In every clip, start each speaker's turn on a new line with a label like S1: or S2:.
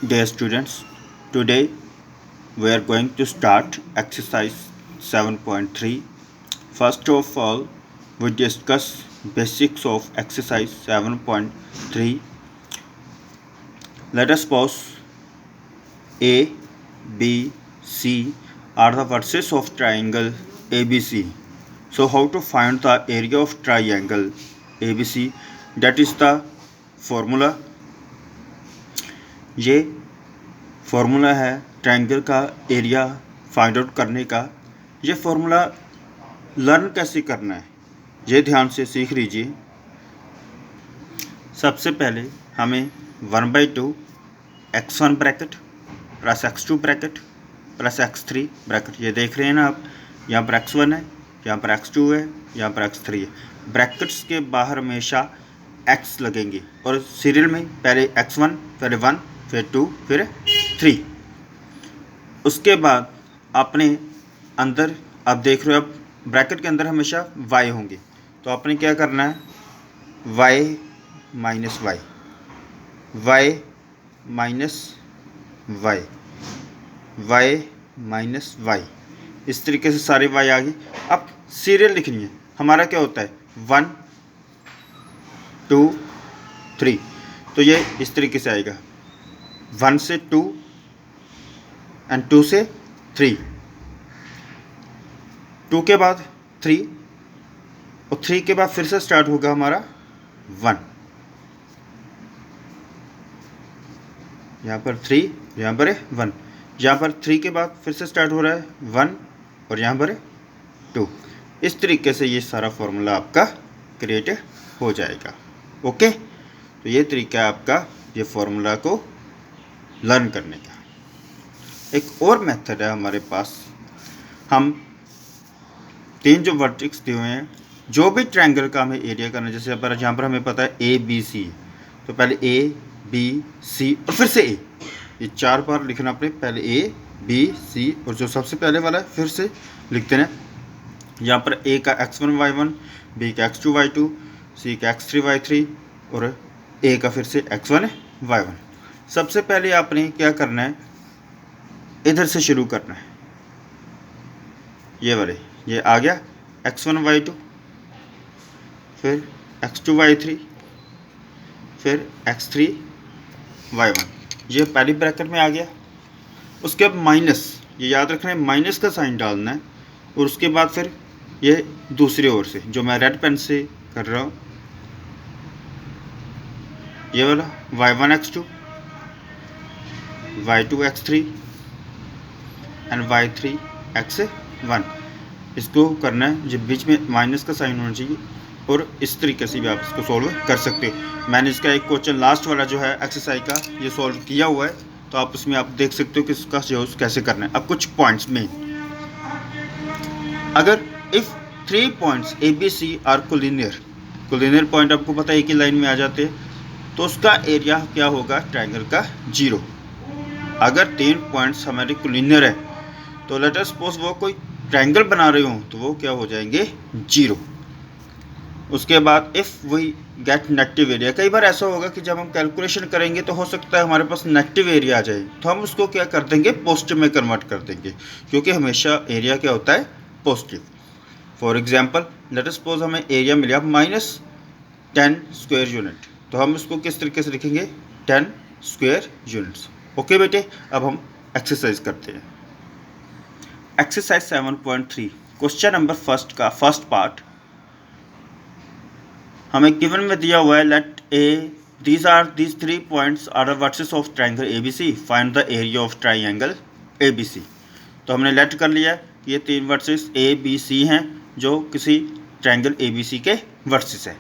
S1: Dear students, today we are going to start exercise 7.3. First of all, we discuss basics of exercise 7.3. Let us suppose A, B, C are the vertices of triangle ABC. So how to find the area of triangle ABC? That is the formula. ये formula है triangle का area find out करने का। ये formula learn कैसे करना है ये ध्यान से सीख लीजिए। सबसे पहले हमें 1/2 x1 bracket plus x2 bracket plus x3 bracket, ये देख रहे हैं ना आप, यहाँ पर x1 है, यहाँ पर x2 है, यहाँ पर x3 है। ब्रैकेट्स के बाहर हमेशा x लगेंगे और सीरियल में पहले x1, पहले 1, फिर 2, फिर 3। उसके बाद आपने अंदर, आप देख रहे हो, अब ब्रैकेट के अंदर हमेशा y होंगे, तो आपने क्या करना है, y minus y, y minus y, y minus y, इस तरीके से सारे y आ गए। अब सीरियल लिखनी है, हमारा क्या होता है 1, 2, 3, तो ये इस तरीके से आएगा 1 से 2 एंड 2 से 3, 2 के बाद 3 और 3 के बाद फिर से स्टार्ट होगा हमारा 1, यहाँ पर 3, यहाँ पर 1, यहाँ पर 3 के बाद फिर से स्टार्ट हो रहा है 1 और यहाँ पर 2। इस तरीके से ये सारा फॉर्मूला आपका क्रिएट हो जाएगा। ओके, तो ये तरीका है आपका ये फॉर्मूला को लर्न करने का। एक और मेथड है हमारे पास, हम 3 जो वर्टेक्स दिए हुए हैं, जो भी ट्रायंगल का हमें एरिया करना है, जैसे पर यहाँ पर हमें पता है ए बी सी, तो पहले ए बी सी और फिर से ए, ये 4 बार लिखना अपने, पहले ए बी सी और जो सबसे पहले वाला है फिर से लिखते हैं। यहाँ पर ए का x1 y1, बी का x2 y2, सी का x3 y3 और ए का फिर से x1 y1। सबसे पहले आपने क्या करना है, इधर से शुरू करना है, ये वाले, ये आ गया x1 y2, फिर x2 y3, फिर x3 y1, ये पहली ब्रैकेट में आ गया। उसके बाद माइनस, ये याद रखना है माइनस का साइन डालना है, और उसके बाद फिर ये दूसरी ओर से जो मैं रेड पेन से कर रहा हूँ, ये वाला y1 x2, y2 x3 and y3 x1, इसको करना है। जब बीच में माइनस का साइन होना चाहिए, और इस तरीके से भी आप इसको सॉल्व कर सकते हो। मैंने इसका एक क्वेश्चन लास्ट वाला जो है एक्सरसाइज का ये सॉल्व किया हुआ है, तो आप उसमें आप देख सकते हो कि इसका यूज़ कैसे करना है। अब कुछ पॉइंट्स में, अगर if 3 points A B C are collinear, collinear point आपको पता है एक ही लाइन में आ जाते हैं, तो उसका एरिया क्या होगा ट्रायंगल का 0। अगर 3 पॉइंट्स हमारे कोलिनियर है, तो लेट अस सपोज वो कोई ट्रायंगल बना रहे हो, तो वो क्या हो जाएंगे 0। उसके बाद if we get negative area, कई बार ऐसा होगा कि जब हम कैलकुलेशन करेंगे तो हो सकता है हमारे पास नेगेटिव एरिया आ जाए, तो हम उसको क्या कर देंगे पॉजिटिव में कन्वर्ट कर देंगे, क्योंकि हमेशा एरिया क्या होता है positive. For example let us suppose हमें एरिया मिला -10 स्क्वायर यूनिट, तो हम उसको किस तरीके से लिखेंगे 10 स्क्वायर यूनिट्स। ओके बेटे, अब हम एक्सरसाइज करते हैं। एक्सरसाइज 7.3 क्वेश्चन नंबर फर्स्ट का फर्स्ट पार्ट हमें गिवन में दिया हुआ है, let A these 3 points are the vertices of triangle ABC, find the area of triangle ABC. तो हमने लेट कर लिया, ये 3 वर्टिसेस ए बी सी हैं जो किसी ट्रायंगल एबीसी के वर्टिसेस हैं।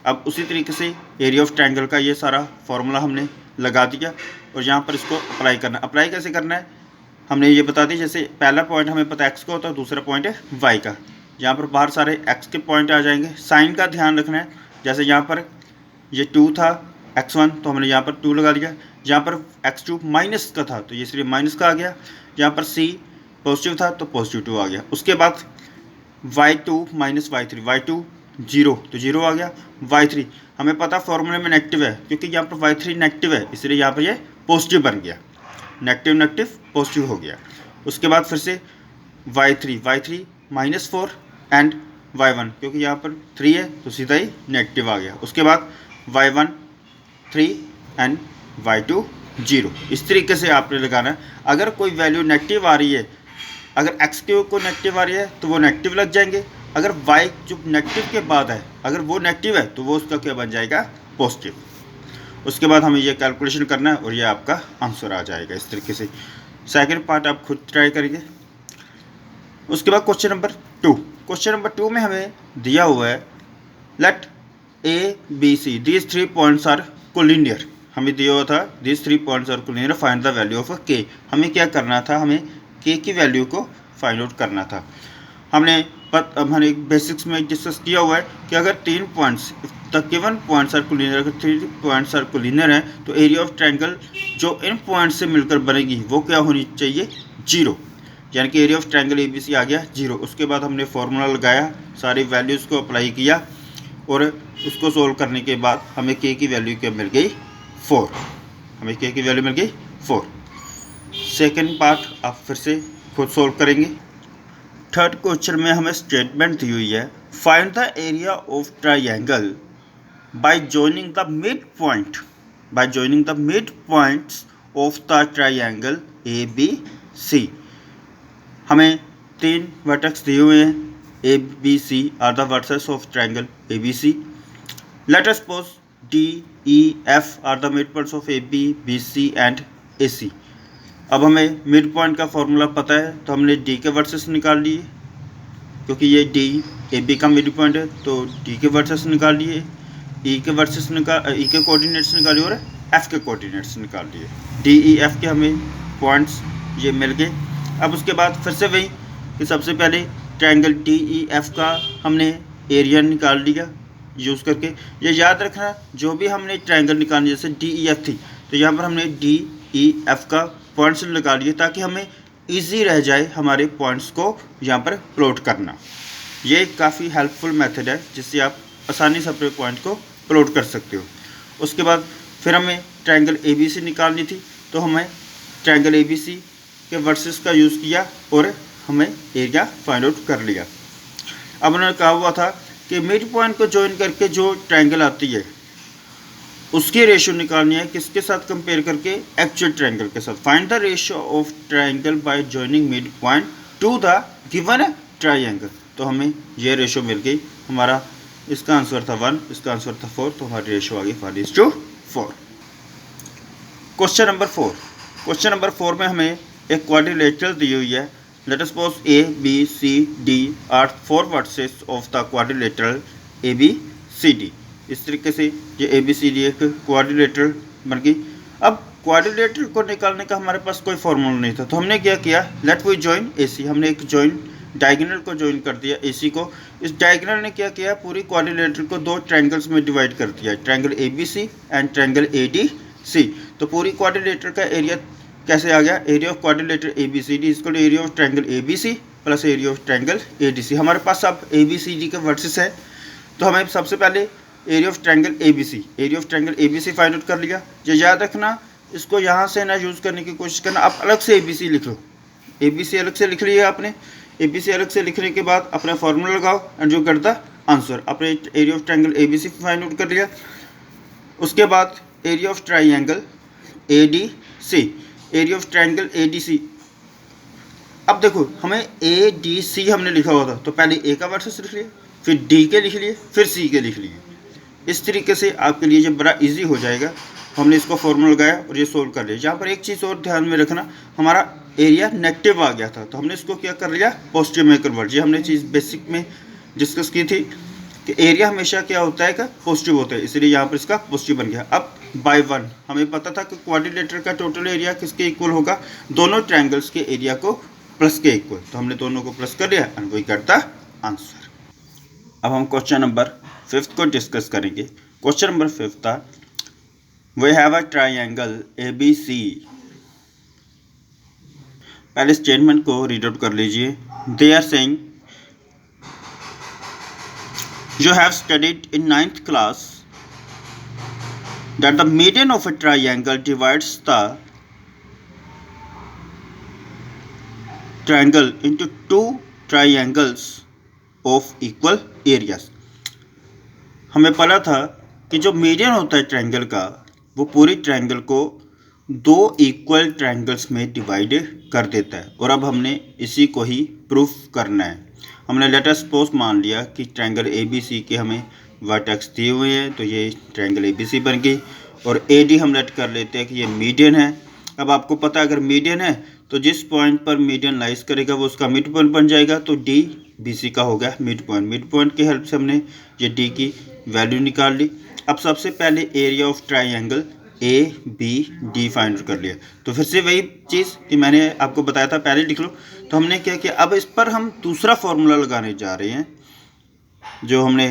S1: अब उसी तरीके से एरिया ऑफ ट्रायंगल का ये सारा फॉर्मूला हमने लगा दिया, और यहाँ पर इसको अप्लाई करना। अप्लाई कैसे करना है हमने ये बता दी, जैसे पहला पॉइंट हमें पता है x का होता है, दूसरा पॉइंट है y का। यहाँ पर बाहर सारे x के पॉइंट आ जाएंगे। साइन का ध्यान रखना है, जैसे यहाँ पर ये 2 था x1, तो हमने यहाँ पर 2 लगा दिया। यहाँ पर x2 माइनस का था, तो ये सिर्फ माइनस का आ गया। यहाँ पर c पॉजिटिव था, तो पॉजिटिव 2 आ गया। उसके बाद y2 माइनस y3, y2 0, तो 0 आ गया। y3 हमें पता फॉर्मूले में नेगेटिव है, क्योंकि यहाँ पर y3 नेगेटिव है, इसलिए यहाँ पर ये पॉजिटिव बन गया। नेगेटिव नेगेटिव पॉजिटिव हो गया। उसके बाद फिर से y3 -4 एंड y1, क्योंकि यहाँ पर 3 है तो सीधा ही नेगेटिव आ गया। उसके बाद y1 3 एंड y2 0। इस तरीके से आपने लगाना है। अगर कोई वैल्यू नेगेटिव आ रही है, अगर x को नेगेटिव आ रही है तो वो नेगेटिव लग जाएंगे। अगर y जो नेगेटिव के बाद है अगर वो नेगेटिव है तो वो उसका क्या बन जाएगा, पॉजिटिव। उसके बाद हमें ये कैलकुलेशन करना है और ये आपका आंसर आ जाएगा इस तरीके से। सेकंड पार्ट आप खुद ट्राई करेंगे। उसके बाद क्वेश्चन नंबर 2। क्वेश्चन नंबर 2 में हमें दिया हुआ है let A B C these 3 points are collinear. हमें दिया हुआ था these 3 points are collinear, find the value of k. हमें क्या करना था, हमें के की वैल्यू को फाइंड आउट करना था। हमने बेसिक्स में डिस्कस किया हुआ है कि अगर 3 points the given points are collinear, अगर 3 पॉइंट्स आर कोलिनियर हैं तो एरिया ऑफ ट्रायंगल जो इन पॉइंट्स से मिलकर बनेगी वो क्या होनी चाहिए, 0। यानी कि area of triangle A B C आ गया 0। उसके बाद हमने फॉर्मूला लगाया, सारी वैल्यूज़ को अप्लाई किया और उसको सोल्व करने के बाद हमें के की वैल्यू क्या मिल गई, 4। हमें के की वैल्यू मिल गई 4। सेकेंड पार्ट आप फिर से खुद सोल्व करेंगे। थर्ड क्वेश्चन में हमें स्टेटमेंट दी हुई है find the area of triangle by joining the mid point, by joining the mid points of the triangle A B C. हमें 3 वर्टेक्स दिए हुए हैं, A B C are the vertex of triangle A B C. Let us suppose D E F are the mid points of A B B C and A C. अब हमें mid point का formula पता है तो हमने D के versus निकाल लिए, क्योंकि ये डी ए बी का मिड पॉइंट है तो डी के वर्सेस निकाल लिए, ई के वर्सेस ई के कोऑर्डिनेट्स निकालिए और एफ के कोऑर्डिनेट्स निकाल लिए। डी ई एफ के हमें पॉइंट्स ये मिल गए। अब उसके बाद फिर से वही कि सबसे पहले ट्रायंगल डी ई एफ का हमने एरिया निकाल लिया यूज़ करके। ये याद रखना जो भी हमने ट्रायंगल निकालनी, जैसे डी ई एफ थी तो यहाँ पर हमने डी ई एफ का पॉइंट्स लगा लिए ताकि हमें इजी रह जाए हमारे पॉइंट्स को यहाँ पर प्लॉट करना। ये काफ़ी हेल्पफुल मेथड है जिससे आप आसानी से अपने पॉइंट को प्लॉट कर सकते हो। उसके बाद फिर हमें ट्रायंगल ए बी सी निकालनी थी तो हमें ट्रायंगल ए बी सी के वर्सेस का यूज़ किया और हमें एरिया फाइंड आउट कर लिया। अब उन्होंने कहा हुआ था कि मिड पॉइंट को ज्वाइन करके जो ट्रायंगल आती है उसकी रेशियो निकालनी है, किसके साथ कंपेयर करके, एक्चुअल ट्रायंगल के साथ। Find the ratio of triangle by joining mid point two the given triangle. तो हमें ये रेशियो मिल गई। हमारा इसका आंसर था 1, इसका आंसर था 4, तो हमारी रेशियो आ गई 5:4। Question number 4। क्वेश्चन नंबर 4 में हमें एक क्वाड्रिलेटरल दी हुई है। Let us suppose A B C D are 4 vertices of the quadrilateral A B C D. इस तरीके से ये ए बी सी डी एक क्वाड्रिलेटरल बन गई। अब क्वाड्रिलेटरल को निकालने का हमारे पास कोई फॉर्मूला नहीं था तो हमने क्या किया, लेट वी जॉइन ए सी। हमने एक जॉइन डायगोनल को ज्वाइन कर दिया ए सी को। इस डायगोनल ने क्या किया, पूरी क्वाड्रिलेटरल को 2 ट्रायंगल्स में डिवाइड कर दिया, triangle A B C and triangle A D C. तो पूरी क्वाड्रिलेटरल का एरिया कैसे आ गया, area of quadrilateral A B C D equal to area of triangle A B C plus area of triangle A D C. हमारे पास अब A B C D के वर्सेस है तो हमें सबसे पहले area of triangle A B C, area of triangle A B C find out कर लिया। ये याद रखना, इसको यहाँ से ना यूज़ करने की कोशिश करना, आप अलग से ए बी सी लिख लो। ए बी सी अलग से लिख लिया आपने, ए बी सी अलग से लिखने के बाद अपना फॉर्मूला लगाओ एंड जो करता आंसर। अपने area of triangle A B C find out कर लिया। उसके बाद area of triangle A D C, area of triangle A D C. अब देखो हमें ए डी सी हमने लिखा हुआ था तो पहले ए का वर्सेस लिख लिया, फिर डी के लिख लिए, फिर सी के लिख लिए। इस तरीके से आपके लिए ये बड़ा इजी हो जाएगा। हमने इसको फॉर्मूला लगाया और ये सोल्व कर लिया। यहाँ पर एक चीज़ और ध्यान में रखना, हमारा एरिया नेगेटिव आ गया था तो हमने इसको क्या कर लिया, पॉजिटिव में कन्वर्ट। ये हमने चीज़ बेसिक में डिस्कस की थी कि एरिया हमेशा क्या होता है, का पॉजिटिव होता है, इसलिए यहाँ पर इसका पॉजिटिव बन गया। अब बाय 1 हमें पता था कि क्वाड्रिलेटरल का टोटल एरिया किसके इक्वल होगा, दोनों ट्रायंगल्स के एरिया को प्लस के इक्वल। तो हमने दोनों को प्लस कर लिया एंड वही करता आंसर। अब हम क्वेश्चन नंबर 5 को डिस्कस करेंगे। क्वेश्चन नंबर 5 था we have a triangle A B C. पहले स्टेटमेंट को रीड आउट कर लीजिए। They are saying you have studied in 9th class that the median of a triangle divides the triangle into two triangles of equal areas. हमें पता था कि जो median होता है ट्रायंगल का वो पूरी ट्रायंगल को दो इक्वल ट्रायंगल्स में डिवाइड कर देता है, और अब हमने इसी को ही प्रूफ करना है। हमने लेट अस सपोज मान लिया कि ट्रायंगल ABC के हमें वर्टेक्स दिए हुए हैं, तो ये ट्रायंगल ABC बन गई, और AD हम लेट कर लेते हैं कि ये मीडियन है। अब आपको पता है अगर मीडियन है तो जिस पॉइंट पर मीडियन लाइज करेगा वो उसका मिड पॉइंट बन जाएगा, तो DBC का हो गया मिड पॉइंट। मिड पॉइंट की हेल्प से हमने ये D की वैल्यू निकाल ली। अब सबसे पहले area of triangle ABD find कर लिया, तो फिर से वही चीज़ कि मैंने आपको बताया था पहले लिख लो। तो हमने क्या किया, अब इस पर हम दूसरा फॉर्मूला लगाने जा रहे हैं, जो हमने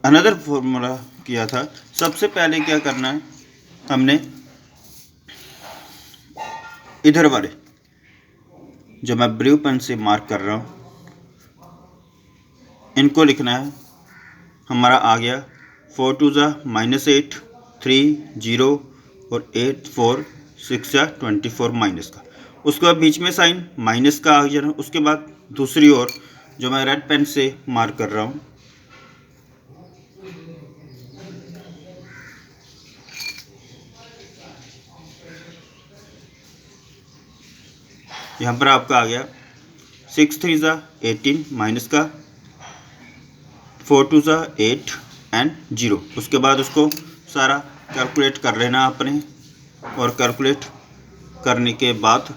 S1: अनदर फॉर्मूला किया था। सबसे पहले क्या करना है, हमने इधर वाले जो मैं ब्लू पेन से मार्क कर रहा हूँ इनको लिखना है। हमारा आ गया 4 2 -8, 3 0 और 8 4 6 24 माइनस का। उसके बाद बीच में साइन माइनस का आ गया। उसके बाद दूसरी ओर जो मैं रेड पेन से मार्क कर रहा हूँ, यहाँ पर आपका आ गया 6 3 18 माइनस का 4 2 8 एंड 0। उसके बाद उसको सारा कैलकुलेट कर लेना आपने, और कैलकुलेट करने के बाद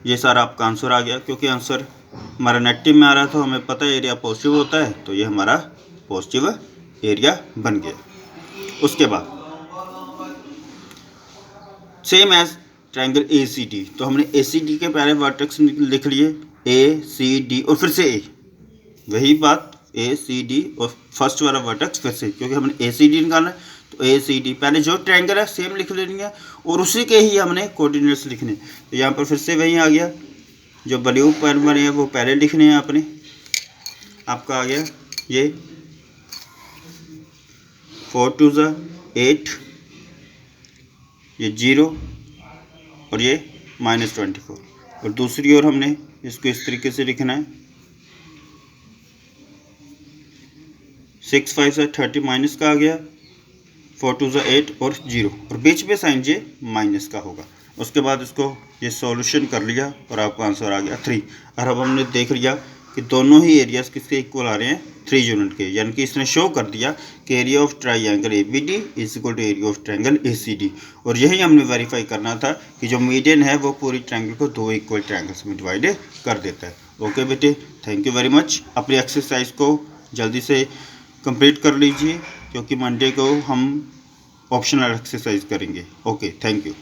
S1: ये सारा आपका आंसर आ गया। क्योंकि आंसर हमारा नेगेटिव में आ रहा था, हमें पता है एरिया पॉजिटिव होता है, तो ये हमारा पॉजिटिव एरिया बन गया। उसके बाद सेम एज ट्रायंगल ACD, तो हमने ACD के पहले वर्टेक्स लिख लिए ACD और फिर से A, वही बात ACD और फर्स्ट वाला वर्टेक्स फिर से, क्योंकि हमने ACD निकालना है तो ACD पहले जो ट्रायंगल है सेम लिख लेनी है, और उसी के ही हमने कोऑर्डिनेट्स लिखने। तो यहाँ पर फिर से वही आ गया, जो ब्लू पेन बने हैं वो पहले लिखने हैं अपने। आपका आ गया ये 4 2 8, ये 0 और ये -24, और दूसरी ओर हमने इसको इस तरीके से लिखना है 6 5 30 माइनस का आ गया, 4 2 8 और 0, और बीच में साइन ये माइनस का होगा। उसके बाद इसको ये सॉल्यूशन कर लिया और आपका आंसर आ गया 3। और अब हमने देख लिया कि दोनों ही एरियाज किसके इक्वल आ रहे हैं, 3 यूनिट के, यानी कि इसने शो कर दिया कि area of triangle ABD is equal to area of triangle ACD। और यही हमने वेरीफाई करना था कि जो मीडियन है वो पूरी ट्रायंगल को 2 इक्वल ट्रायंगल्स में डिवाइड कर देता है। ओके बेटे, थैंक यू वेरी मच। अपनी एक्सरसाइज को जल्दी से कंप्लीट कर लीजिए, क्योंकि मंडे को हम ऑप्शनल एक्सरसाइज करेंगे। Okay, thank you.